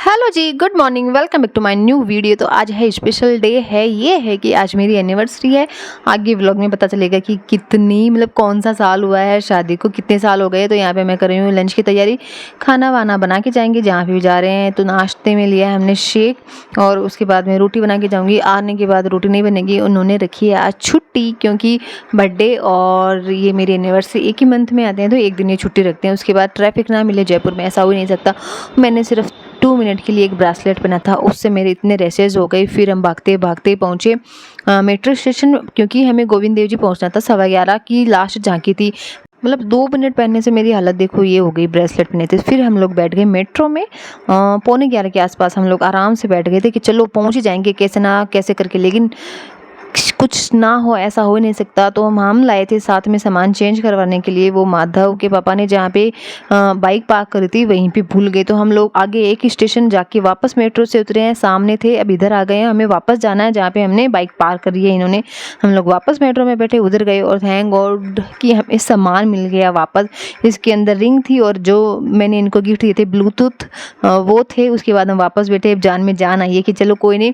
Hello ji, good morning, welcome back to my new video. तो आज है स्पेशल डे है, ये है कि आज मेरी एनिवर्सरी है। आगे व्लॉग में पता चलेगा कि कितनी कौन सा साल हुआ है शादी को, कितने साल हो गए। तो यहाँ पे मैं कर रही हूँ लंच की तैयारी, खाना वाना बना के जाएंगे जहाँ पे भी जा रहे हैं। तो नाश्ते में लिया है हमने शेक और उसके बाद में रोटी बना के जाऊँगी। आने के बाद रोटी नहीं बनेगी, उन्होंने रखी है आज छुट्टी, क्योंकि बर्थडे और ये मेरी एनिवर्सरी एक ही मंथ में आते हैं, तो एक दिन ये छुट्टी रखते हैं। उसके बाद ट्रैफिक ना मिले जयपुर में, ऐसा हो ही नहीं सकता। मैंने सिर्फ 2 मिनट के लिए एक ब्रेसलेट पहना था, उससे मेरे इतने रैशेज हो गए। फिर हम भागते भागते पहुँचे मेट्रो स्टेशन, क्योंकि हमें गोविंद देव जी पहुँचना था। 11:15 की लास्ट झांकी थी। 2 मिनट पहनने से मेरी हालत देखो ये हो गई ब्रेसलेट पहने थे। फिर हम लोग बैठ गए मेट्रो में। 11:45 के आसपास हम लोग आराम से बैठ गए थे कि चलो पहुँच ही जाएंगे कैसे ना कैसे करके, लेकिन कुछ ना हो ऐसा हो ही नहीं सकता। तो हम लाए थे साथ में सामान चेंज करवाने के लिए। वो माधव के पापा ने जहाँ पे बाइक पार्क करी थी वहीं पे भूल गए। तो हम लोग आगे एक स्टेशन जाके वापस मेट्रो से उतरे हैं, सामने थे, अब इधर आ गए हैं। हमें वापस जाना है जहाँ पे हमने बाइक पार्क करी है इन्होंने। हम लोग वापस मेट्रो में बैठे, उधर गए और थैंक गॉड कि हमें सामान मिल गया वापस। इसके अंदर रिंग थी और जो मैंने इनको गिफ्ट दिए थे ब्लूटूथ वो थे। उसके बाद हम वापस बैठे, अब जान में जान आई है कि चलो कोई नहीं।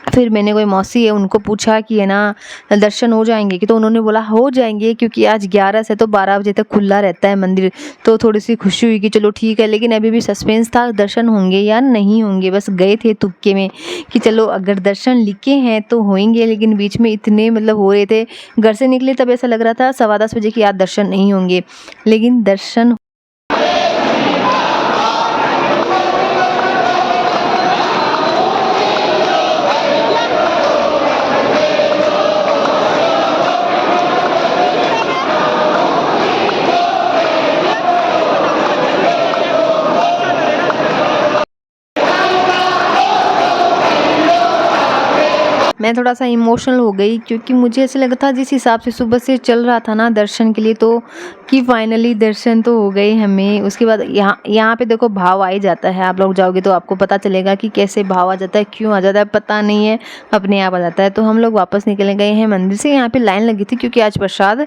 फिर मैंने कोई मौसी है उनको पूछा कि है ना दर्शन हो जाएंगे कि, तो उन्होंने बोला हो जाएंगे, क्योंकि आज 11 से तो 12 बजे तक खुला रहता है मंदिर। तो थोड़ी सी खुशी हुई कि चलो ठीक है, लेकिन अभी भी सस्पेंस था दर्शन होंगे या नहीं होंगे। बस गए थे तुक्के में कि चलो अगर दर्शन लिखे हैं तो होंगे, लेकिन बीच में इतने हो रहे थे। घर से निकले तब ऐसा लग रहा था 10:15 बजे कि आज दर्शन नहीं होंगे, लेकिन दर्शन। मैं थोड़ा सा इमोशनल हो गई, क्योंकि मुझे ऐसा लगा था जिस हिसाब से सुबह से चल रहा था ना दर्शन के लिए, तो कि फाइनली दर्शन तो हो गए हमें। उसके बाद यहाँ पे देखो भाव आ ही जाता है। आप लोग जाओगे तो आपको पता चलेगा कि कैसे भाव आ जाता है, क्यों आ जाता है पता नहीं है, अपने आप आ जाता है। तो हम लोग वापस निकल गए हैं मंदिर से। यहाँ पे लाइन लगी थी क्योंकि आज प्रसाद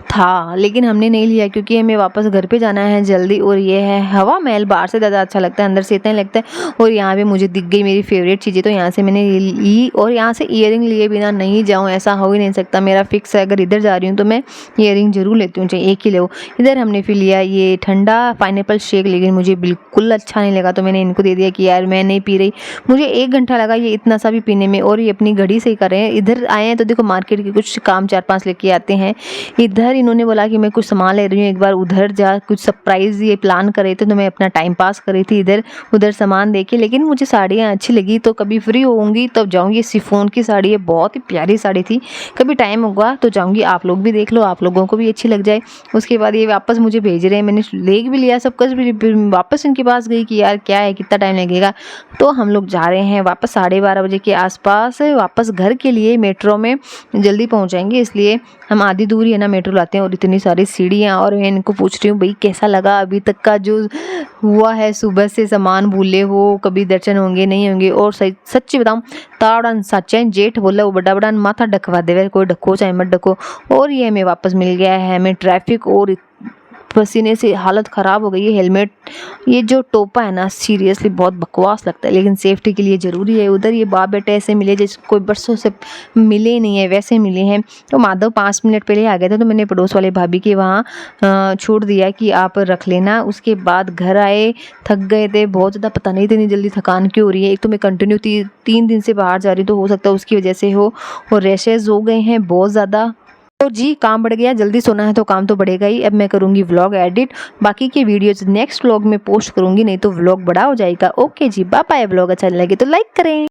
था, लेकिन हमने नहीं लिया क्योंकि हमें वापस घर पे जाना है जल्दी। और ये है हवा महल, बाहर से ज़्यादा अच्छा लगता है, अंदर से इतना ही लगता है। और यहाँ पे मुझे दिख गई मेरी फेवरेट चीज़ें, तो यहाँ से मैंने ली। और यहाँ से ईयरिंग लिए बिना नहीं जाऊँ ऐसा हो ही नहीं सकता। मेरा फिक्स है अगर इधर जा रही हूँ तो मैं ईयरिंग जरूर लेती हूँ, चाहे एक ही ले। इधर हमने फिर लिया ये ठंडा पाइनएप्पल शेक, लेकिन मुझे बिल्कुल अच्छा नहीं लगा, तो मैंने इनको दे दिया कि यार मैं नहीं पी रही। मुझे 1 घंटा लगा ये इतना सा भी पीने में, और ये अपनी घड़ी से ही कर रहे हैं। इधर आए हैं तो देखो मार्केट के कुछ काम 4-5 लेके आते हैं। इधर इन्होंने बोला कि मैं कुछ सामान ले रही हूँ, एक बार उधर जा, कुछ सरप्राइज ये प्लान कर रहे थे, तो मैं अपना टाइम पास कर रही थी इधर उधर सामान देके। लेकिन मुझे साड़ियाँ अच्छी लगी, तो कभी फ्री होंगी तब जाऊँगी। शिफॉन की साड़ी है, बहुत ही प्यारी साड़ी थी, कभी टाइम होगा तो जाऊँगी। आप लोग भी देख लो, आप लोगों को भी अच्छी लग जाए। उसके बाद ये वापस मुझे भेज रहे हैं, मैंने लेग भी लिया सब कुछ भी, वापस इनके पास गई कि यार क्या है कितना टाइम लगेगा। तो हम लोग जा रहे हैं वापस 12:30 बजे के आसपास वापस घर के लिए। मेट्रो में जल्दी पहुंच जाएंगे, इसलिए हम आधी दूर ही है ना मेट्रो लाते हैं। और इतनी सारी सीढ़ियाँ, और मैं इनको पूछ रही हूँ भाई कैसा लगा अभी तक का जो हुआ है, सुबह से सामान भूले हो, कभी दर्शन होंगे नहीं होंगे। और सच्ची बताऊँ ताड़न सच्चैन जेठ बोला वो बड़ा बड़ा माथा डकवा दे, कोई डको चाहे मत डको। और ये हमें वापस मिल गया है। हमें ट्रैफिक और पसीने से हालत ख़राब हो गई है। हेलमेट ये जो टोपा है ना सीरियसली बहुत बकवास लगता है, लेकिन सेफ्टी के लिए ज़रूरी है। उधर ये बाप बेटे ऐसे मिले जैसे कोई बरसों से मिले नहीं है, वैसे मिले हैं। तो माधव 5 मिनट पहले आ गए थे, तो मैंने पड़ोस वाले भाभी के वहाँ छोड़ दिया कि आप रख लेना। उसके बाद घर आए, थक गए थे बहुत ज़्यादा, पता नहीं इतनी जल्दी थकान क्यों हो रही है। एक तो मैं कंटिन्यू 3 दिन से बाहर जा रही हूँ, तो हो सकता है उसकी वजह से हो। और रैशेज़ हो गए हैं बहुत ज़्यादा। तो जी काम बढ़ गया, जल्दी सोना है तो काम तो बढ़ेगा ही। अब मैं करूँगी व्लॉग एडिट, बाकी के वीडियोज नेक्स्ट व्लॉग में पोस्ट करूँगी, नहीं तो व्लॉग बड़ा हो जाएगा। ओके जी, बाय बाय। व्लॉग अच्छा लगे तो लाइक करें।